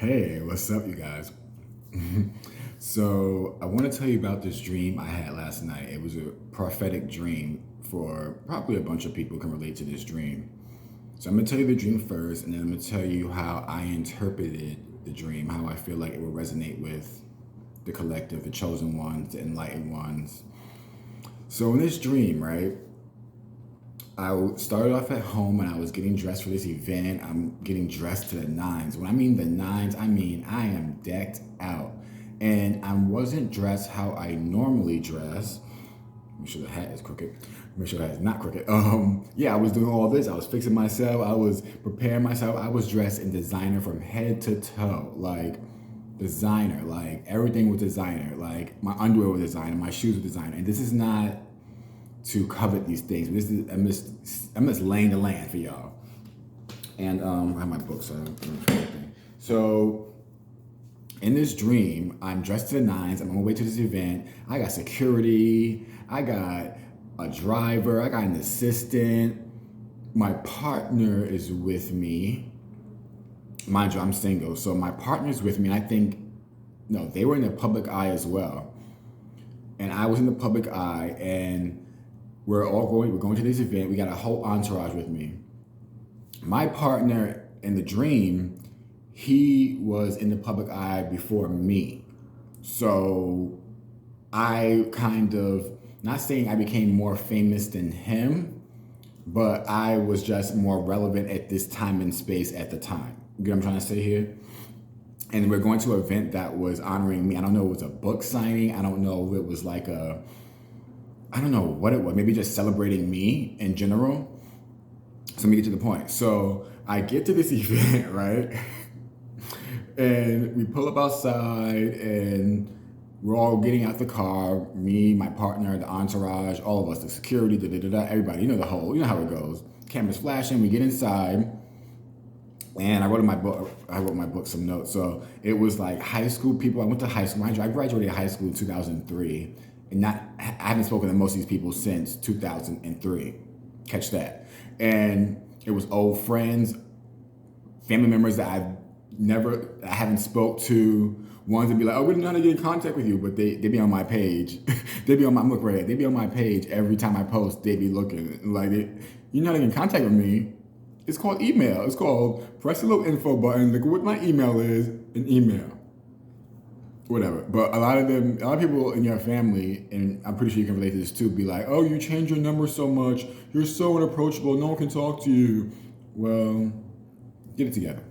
Hey, what's up, you guys? So, I want to tell you about this dream I had last night. It was a prophetic dream for probably a bunch of people can relate to this dream. So, I'm going to tell you the dream first, and then I'm going to tell you how I interpreted the dream, how I feel like it will resonate with the collective, the chosen ones, the enlightened ones. So, in this dream, right, I started off at home and I was getting dressed for this event. I'm getting dressed to the nines. When I mean the nines, I mean I am decked out. And I wasn't dressed how I normally dress. Make sure the hat is crooked. Make sure that it's not crooked. Yeah, I was doing all this. I was fixing myself. I was preparing myself. I was dressed in designer from head to toe. Like designer. Like everything was designer. Like my underwear was designer. My shoes were designer. And this is not to covet these things. This is I'm just laying the land for y'all. And I have my book, so I don't know anything. So in this dream, I'm dressed to the nines. I'm on my way to this event. I got security. I got a driver. I got an assistant. My partner is with me. Mind you, I'm single, so my partner's with me. And I think no, they were in the public eye as well, and I was in the public eye, and we're going to this event. We got a whole entourage with me. My partner in the dream, he was in the public eye before me. So I kind of, not saying I became more famous than him, but I was just more relevant at this time and space at the time. You get what I'm trying to say here? And we're going to an event that was honoring me. I don't know if it was a book signing. I don't know if it was like I don't know what it was, maybe just celebrating me in general. So let me get to the point. So I get to this event, right? And we pull up outside and we're all getting out the car, me, my partner, the entourage, all of us, the security, everybody, you know you know how it goes. Cameras flashing, we get inside. And I wrote in my book some notes. So it was like high school people. I went to high school. I graduated high school in 2003. And I haven't spoken to most of these people since 2003. Catch that. And it was old friends, family members that I haven't spoke to. Ones that be like, oh, we didn't know how to get in contact with you, but they be on my page. They be on my page every time I post. They be looking like you know how to get in contact with me. It's called email. It's called press the little info button. Look what my email is, an email. Whatever. But a lot of people in your family, and I'm pretty sure you can relate to this too, be like, oh, you change your number so much. You're so unapproachable. No one can talk to you. Well, get it together.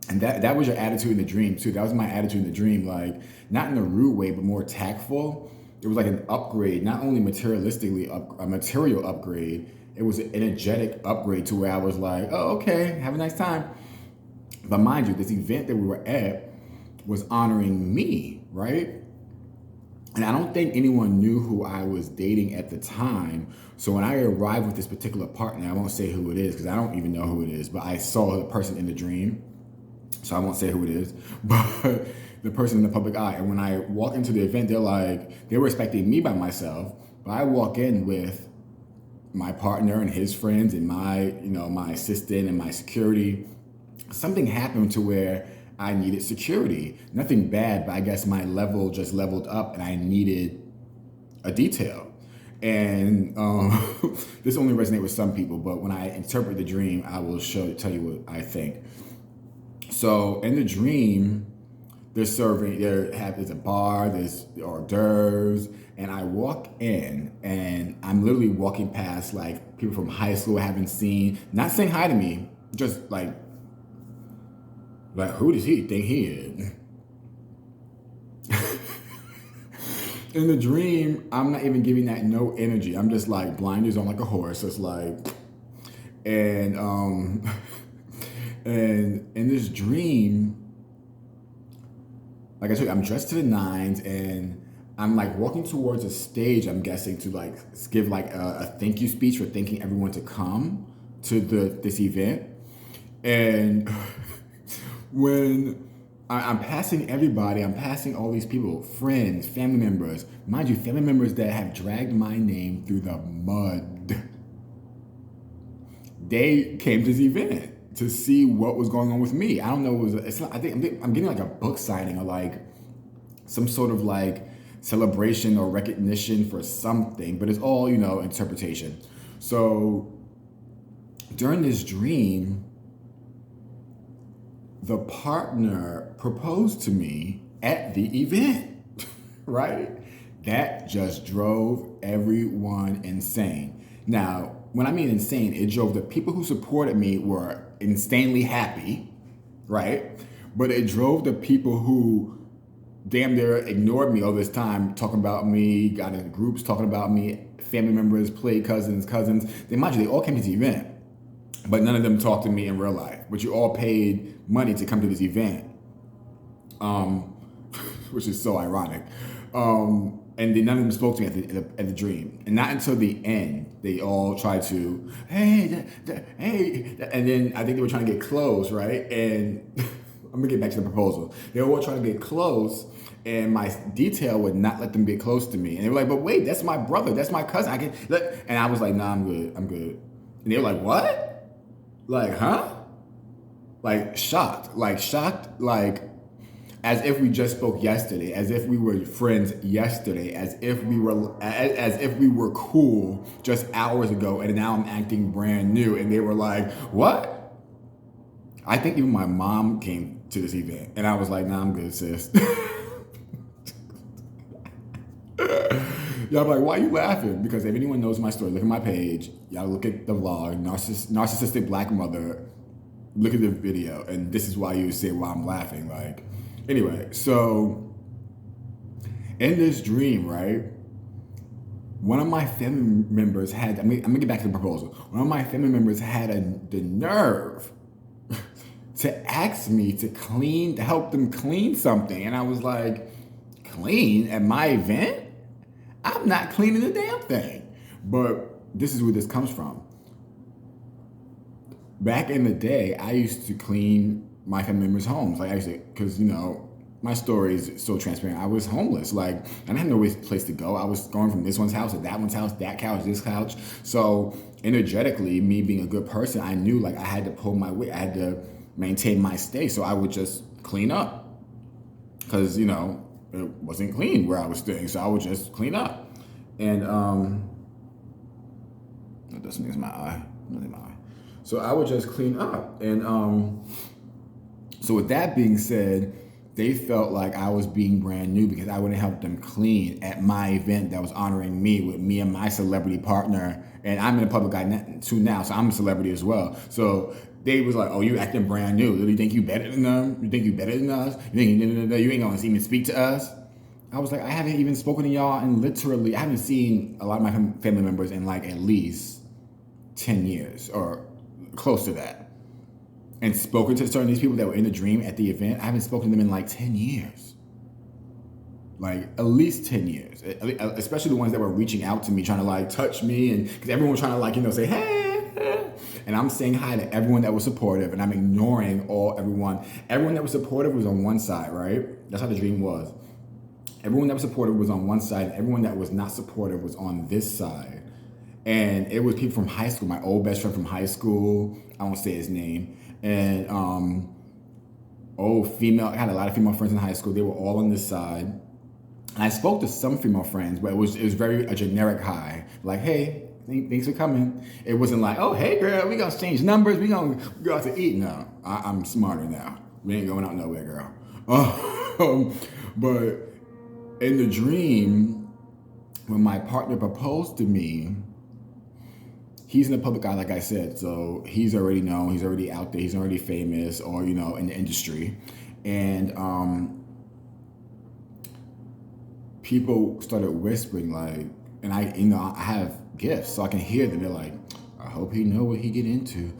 And that was your attitude in the dream too. That was my attitude in the dream. Like, not in a rude way, but more tactful. It was like an upgrade, not only materialistically, a material upgrade. It was an energetic upgrade to where I was like, oh, okay, have a nice time. But mind you, this event that we were at was honoring me, right? And I don't think anyone knew who I was dating at the time. So when I arrived with this particular partner, I won't say who it is because I don't even know who it is, but I saw the person in the dream. So I won't say who it is, but the person in the public eye. And when I walk into the event, they were expecting me by myself, but I walk in with my partner and his friends and my assistant and my security. Something happened to where I needed security. Nothing bad, but I guess my level just leveled up and I needed a detail. And this only resonates with some people, but when I interpret the dream, I will tell you what I think. So in the dream, there's a bar, there's hors d'oeuvres, and I walk in and I'm literally walking past like people from high school I haven't seen, not saying hi to me, just like who does he think he is? In the dream, I'm not even giving that no energy. I'm just like blinders on like a horse. It's like, and and in this dream, like I told you, I'm dressed to the nines and I'm like walking towards a stage, I'm guessing, to like give like a thank you speech for thanking everyone to come to this event. And when I'm passing everybody, I'm passing all these people, friends, family members, mind you, family members that have dragged my name through the mud. They came to this event. to see what was going on with me. I don't know. It's not, I think I'm getting like a book signing or like some sort of like celebration or recognition for something, but it's all, interpretation. So during this dream, the partner proposed to me at the event, right? That just drove everyone insane. Now, when I mean insane, it drove the people who supported me were insanely happy, right? But it drove the people who damn near ignored me all this time, talking about me, got in groups talking about me, family members, play cousins. They mind you, they all came to the event, but none of them talked to me in real life. But you all paid money to come to this event, which is so ironic. And then none of them spoke to me at the dream. And not until the end, they all tried to, hey, and then I think they were trying to get close, right? And I'm gonna get back to the proposal. They were all trying to get close, and my detail would not let them get close to me. And they were like, but wait, that's my brother, that's my cousin. I can look. And I was like, nah, I'm good. And they were like, what? Like, huh? Like shocked, as if we just spoke yesterday, as if we were friends yesterday, as if we were cool just hours ago, and now I'm acting brand new. And they were like, what? I think even my mom came to this event, and I was like, nah, I'm good, sis. Y'all be like, why are you laughing? Because if anyone knows my story, look at my page. Y'all look at the vlog, narcissistic black mother. Look at the video, and this is why you say why I'm laughing. Like, anyway, so in this dream, right, one of my family members had, I'm gonna get back to the proposal. One of my family members had the nerve to ask me to help them clean something. And I was like, clean at my event? I'm not cleaning the damn thing. But this is where this comes from. Back in the day, I used to clean my family members' homes. Like, I used to, because, my story is so transparent. I was homeless. Like, I didn't have no place to go. I was going from this one's house to that one's house, that couch, this couch. So energetically, me being a good person, I knew like I had to pull my weight. I had to maintain my stay. So I would just clean up because, it wasn't clean where I was staying. So I would just clean up. And that sneeze in my eye. Not in my eye. So I would just clean up. And so with that being said, they felt like I was being brand new because I wouldn't help them clean at my event that was honoring me with me and my celebrity partner. And I'm in the public eye too now, so I'm a celebrity as well. So they was like, oh, you acting brand new. Do you think you better than them? You think you better than us? You think you ain't gonna even speak to us? I was like, I haven't even spoken to y'all, and literally, I haven't seen a lot of my family members in like at least 10 years or close to that. And spoken to certain of these people that were in the dream at the event. I haven't spoken to them in like 10 years. Like at least 10 years. Especially the ones that were reaching out to me, trying to like touch me. And because everyone was trying to like, say, hey. And I'm saying hi to everyone that was supportive. And I'm ignoring everyone. Everyone that was supportive was on one side, right? That's how the dream was. Everyone that was supportive was on one side. And everyone that was not supportive was on this side. And it was people from high school. My old best friend from high school. I won't say his name. And female, I had a lot of female friends in high school. They were all on this side. And I spoke to some female friends, but it was very a generic hi. Like, hey, thanks for coming. It wasn't like, oh, hey girl, we gonna exchange numbers, we gonna go out to eat. No, I'm smarter now. We ain't going out nowhere, girl. But in the dream, when my partner proposed to me, he's in the public eye, like I said, so he's already known, he's already out there, he's already famous, or in the industry, and people started whispering like, and I have gifts, so I can hear them. They're like, I hope he know what he get into.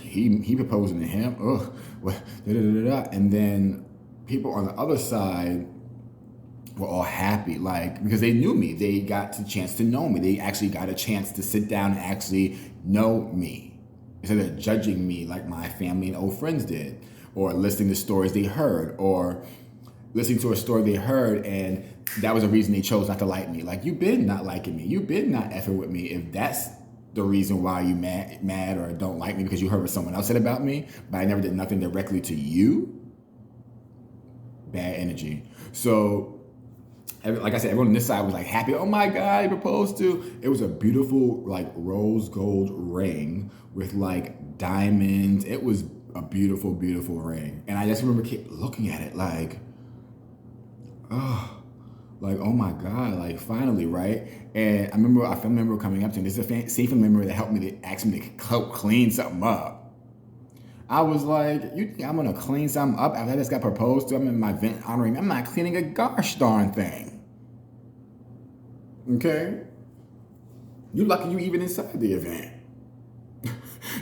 He proposing to him. And then people on the other side were all happy, like, because they knew me. They got a chance to know me. They actually got a chance to sit down and actually know me instead of judging me like my family and old friends did, or listening to stories they heard, or listening to a story they heard, and that was a reason they chose not to like me. Like, you've been not liking me. You've been not effing with me. If that's the reason why you mad or don't like me because you heard what someone else said about me, but I never did nothing directly to you. Bad energy. So, like I said, everyone on this side was like happy. Oh my God, he proposed to. It was a beautiful like rose gold ring with like diamonds. It was a beautiful, beautiful ring. And I just remember keep looking at it like, oh, like, oh my God, like finally, right? And I remember a family member coming up to me. This is a same family member that helped me to ask me to help clean something up. I was like, you think I'm gonna clean something up after I just got proposed to? I'm in my event honoring. I'm not cleaning a gosh darn thing. Okay? You lucky you even inside the event.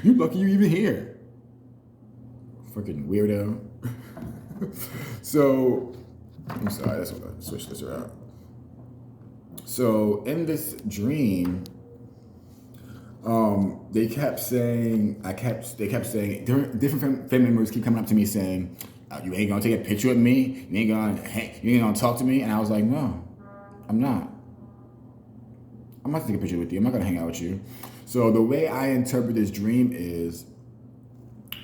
You lucky you even here. Freaking weirdo. So, I'm sorry, that's what I switched this around. So in this dream, they kept saying, different family members keep coming up to me saying, you ain't gonna take a picture with me? You ain't gonna talk to me? And I was like, no, I'm not. I'm not gonna take a picture with you. I'm not gonna hang out with you. So the way I interpret this dream is,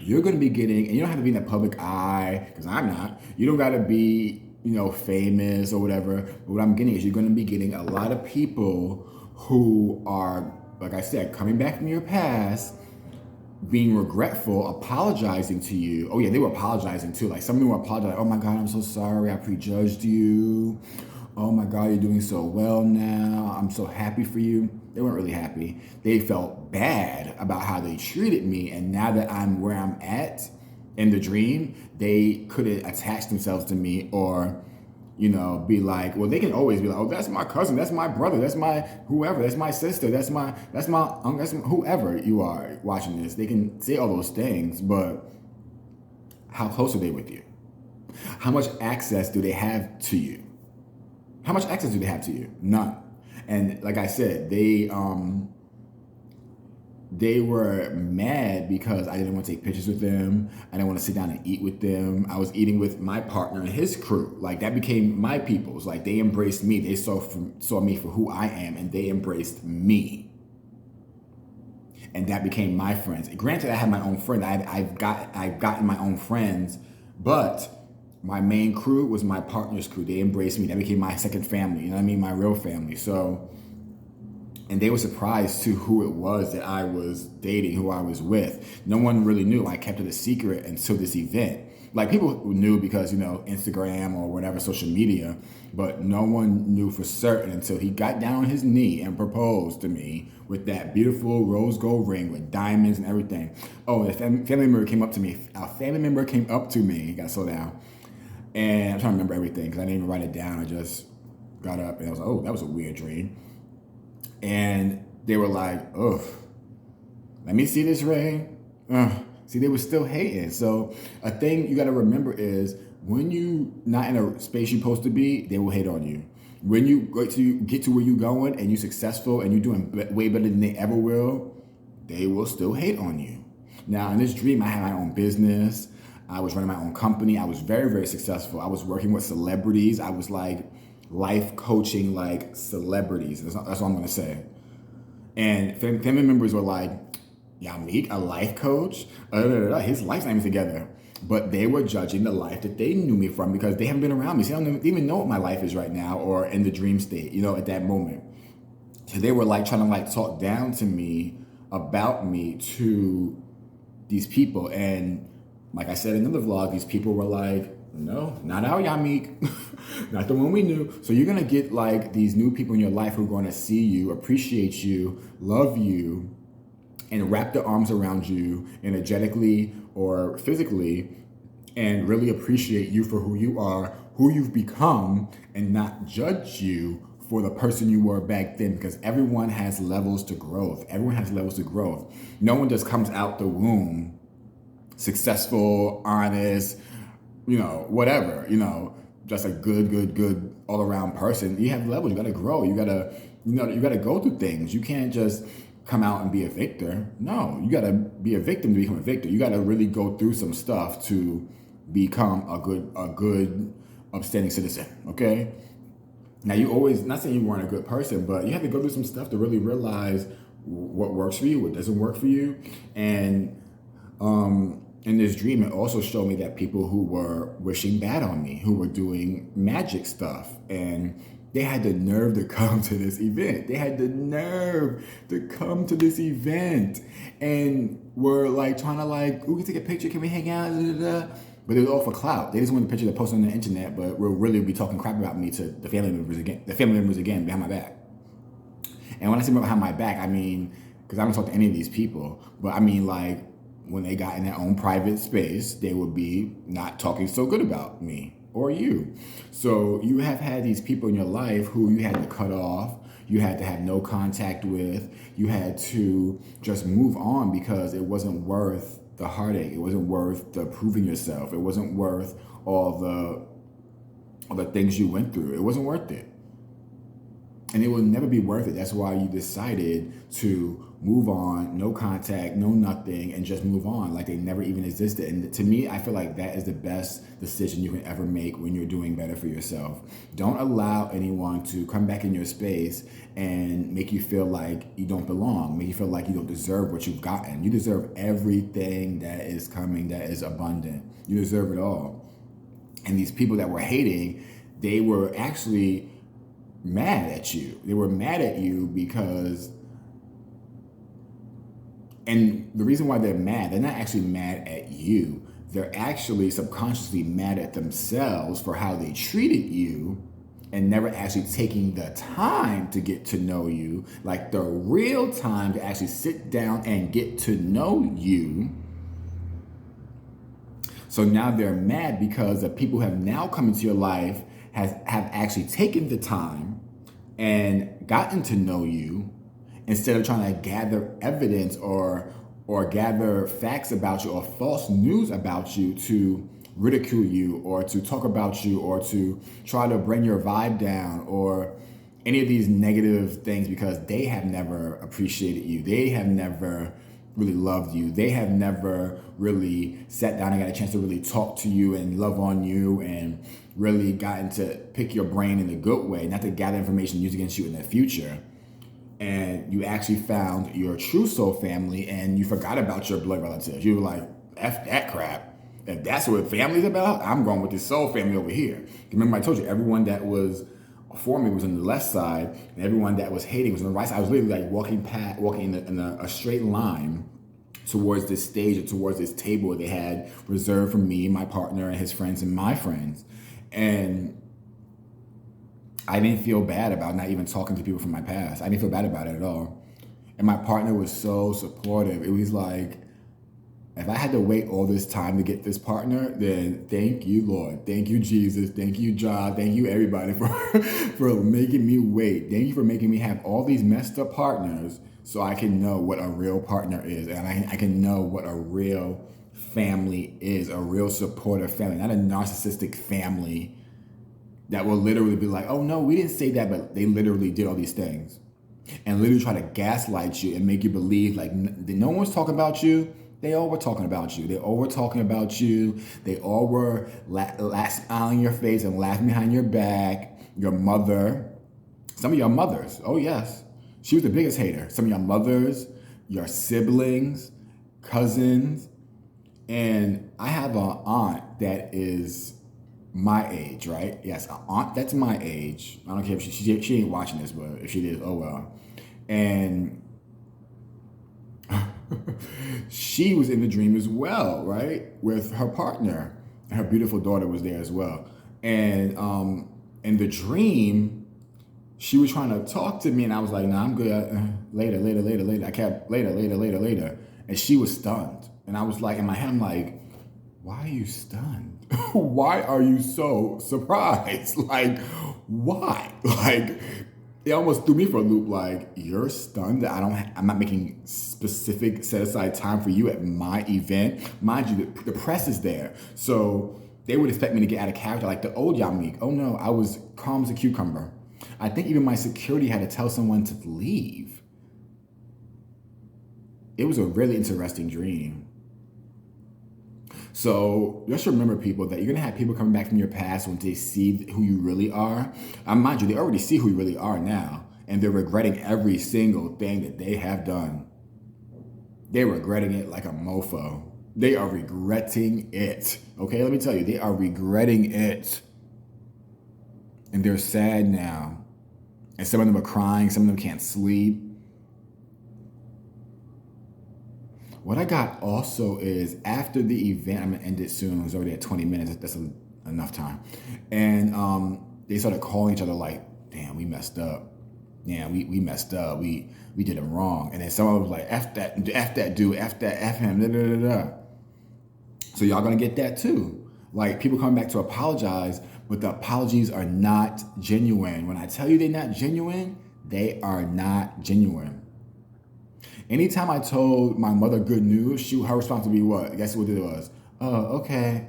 you're gonna be getting, and you don't have to be in the public eye, because I'm not. You don't gotta be, famous or whatever. But what I'm getting is you're gonna be getting a lot of people who are, like I said, coming back from your past, being regretful, apologizing to you. Oh yeah, they were apologizing too. Like some of them were apologizing. Oh my God, I'm so sorry. I prejudged you. Oh my God, you're doing so well now. I'm so happy for you. They weren't really happy. They felt bad about how they treated me. And now that I'm where I'm at in the dream, they couldn't attach themselves to me or, be like, well, they can always be like, oh, that's my cousin, that's my brother, that's my whoever, that's my sister, that's my uncle, that's whoever you are watching this. They can say all those things, but how close are they with you? How much access do they have to you? How much access do they have to you? None. And like I said, they were mad because I didn't want to take pictures with them. I didn't want to sit down and eat with them. I was eating with my partner and his crew. Like that became my peoples. Like they embraced me. They saw me for who I am, and they embraced me. And that became my friends. Granted, I had my own friend. I've gotten my own friends, but my main crew was my partner's crew. They embraced me. That became my second family. You know what I mean? My real family. So. And they were surprised to who it was that I was dating, who I was with. No one really knew. I kept it a secret until this event. Like people knew because, Instagram or whatever, social media, but no one knew for certain until he got down on his knee and proposed to me with that beautiful rose gold ring with diamonds and everything. Oh, a family member came up to me. A family member came up to me. Gotta slow down. And I'm trying to remember everything because I didn't even write it down. I just got up and I was like, oh, that was a weird dream. And they were like, oh, let me see this ring. See, they were still hating. So a thing you got to remember is when you not in a space you're supposed to be, they will hate on you. When you get to where you're going and you're successful and you're doing way better than they ever they will still hate on you. Now, in this dream, I had my own business. I was running my own company. I was very, very successful. I was working with celebrities. I was like life coaching like celebrities. That's all I'm gonna say. And family members were like, Yamik, a life coach? His life's not even together. But they were judging the life that they knew me from because they haven't been around me. So they don't even know what my life is right now or in the dream state, at that moment. So they were like trying to like talk down to me about me to these people. And like I said in another vlog, these people were like, no, not our Yamik, not the one we knew. So you're going to get like these new people in your life who are going to see you, appreciate you, love you, and wrap their arms around you energetically or physically and really appreciate you for who you are, who you've become, and not judge you for the person you were back then, because everyone has levels to growth. Everyone has levels to growth. No one just comes out the womb successful, honest, whatever, just a good all around person. You have levels. You got to grow. You got to go through things. You can't just come out and be a victor. No, you got to be a victim to become a victor. You got to really go through some stuff to become a good upstanding citizen. Okay. Now you always, not saying you weren't a good person, but you have to go through some stuff to really realize what works for you, what doesn't work for you. And in this dream, it also showed me that people who were wishing bad on me, who were doing magic stuff, and they had the nerve to come to this event. They had the nerve to come to this event and were like trying to like, ooh, we can take a picture, can we hang out? Da, da, da. But it was all for clout. They just wanted the picture to post on the internet, but will really be talking crap about me to the family members again behind my back. And when I say behind my back, I mean, because I don't talk to any of these people, but I mean like when they got in their own private space, they would be not talking so good about me or you. So you have had these people in your life who you had to cut off, you had to have no contact with, you had to just move on because it wasn't worth the heartache, it wasn't worth the proving yourself, it wasn't worth all the things you went through. It wasn't worth it. And it will never be worth it. That's why you decided to move on, no contact, no nothing, and just move on like they never even existed. And to me, I feel like that is the best decision you can ever make when you're doing better for yourself. Don't allow anyone to come back in your space and make you feel like you don't belong, make you feel like you don't deserve what you've gotten. You deserve everything that is coming, that is abundant. You deserve it all. And these people that were hating, they were actually mad at you. They were mad at you because, and the reason why they're not actually mad at you. They're actually subconsciously mad at themselves for how they treated you and never actually taking the time to get to know you, like the real time to actually sit down and get to know you. So now they're mad because the people who have now come into your life have actually taken the time and gotten to know you instead of trying to gather evidence or gather facts about you or false news about you to ridicule you or to talk about you or to try to bring your vibe down or any of these negative things because they have never appreciated you. They have never really loved you. They have never really sat down and got a chance to really talk to you and love on you and really gotten to pick your brain in a good way, not to gather information used against you in the future. And you actually found your true soul family and you forgot about your blood relatives. You were like, F that crap. If that's what family's about, I'm going with this soul family over here. Remember I told you, everyone that was for me was on the left side and everyone that was hating was on the right side. I was literally like walking in a straight line towards this stage or towards this table they had reserved for me, my partner, and his friends and my friends. And I didn't feel bad about not even talking to people from my past. I didn't feel bad about it at all. And my partner was so supportive. It was like, if I had to wait all this time to get this partner, then thank you, Lord. Thank you, Jesus. Thank you, John. Thank you, everybody, for making me wait. Thank you for making me have all these messed up partners so I can know what a real partner is. And I can know what a real family is, a real supportive family, not a narcissistic family that will literally be like, oh, no, we didn't say that, but they literally did all these things. And literally try to gaslight you and make you believe like no one's talking about you. They all were talking about you. They all were talking about you. They all were smiling your face and laughing behind your back. Your mother, some of your mothers, oh yes, she was the biggest hater. Some of your mothers, your siblings, cousins, and I have an aunt that is my age, right? Yes, an aunt that's my age. I don't care if she ain't watching this, but if she did, oh well. And she was in the dream as well, right? With her partner. And her beautiful daughter was there as well. And in the dream, she was trying to talk to me and I was like, nah, I'm good. Later. I kept later. And she was stunned. And I was like, in my head, I'm like, why are you stunned? Why are you so surprised? Like, why? Like, it almost threw me for a loop. Like, you're stunned that I'm not making specific set aside time for you at my event. Mind you, the press is there. So they would expect me to get out of character like the old Yamik. Oh no, I was calm as a cucumber. I think even my security had to tell someone to leave. It was a really interesting dream. So just remember, people, that you're going to have people coming back from your past when they see who you really are. Mind you, they already see who you really are now. and they're regretting every single thing that they have done. They're regretting it like a mofo. They are regretting it. Okay, let me tell you, they are regretting it. And they're sad now. And some of them are crying, some of them can't sleep. What I got also is after the event, I'm gonna end it soon. It was already at 20 minutes. That's enough time. And they started calling each other like, "Damn, we messed up. Yeah, we messed up. We did him wrong." And then someone was like, "F that dude, F that, F him." Da, da, da, da. So y'all gonna get that too. Like people coming back to apologize, but the apologies are not genuine. When I tell you they're not genuine, they are not genuine. Anytime I told my mother good news, her response would be what? Guess what it was? "Oh, okay."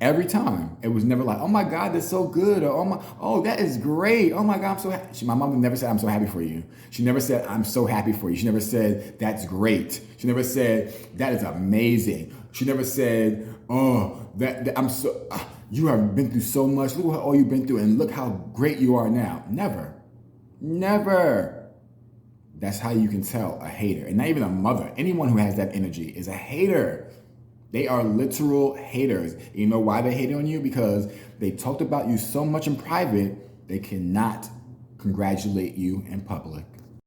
Every time. It was never like, "Oh my God, that's so good," or "Oh, that is great. Oh my God, I'm so happy." My mom never said, "I'm so happy for you." She never said, "I'm so happy for you." She never said, "That's great." She never said, "That is amazing." She never said, "Oh, that I'm so, you have been through so much. Look what all you've been through and look how great you are now." Never. Never. That's how you can tell a hater. And not even a mother. Anyone who has that energy is a hater. They are literal haters. You know why they hate on you? Because they talked about you so much in private, they cannot congratulate you in public.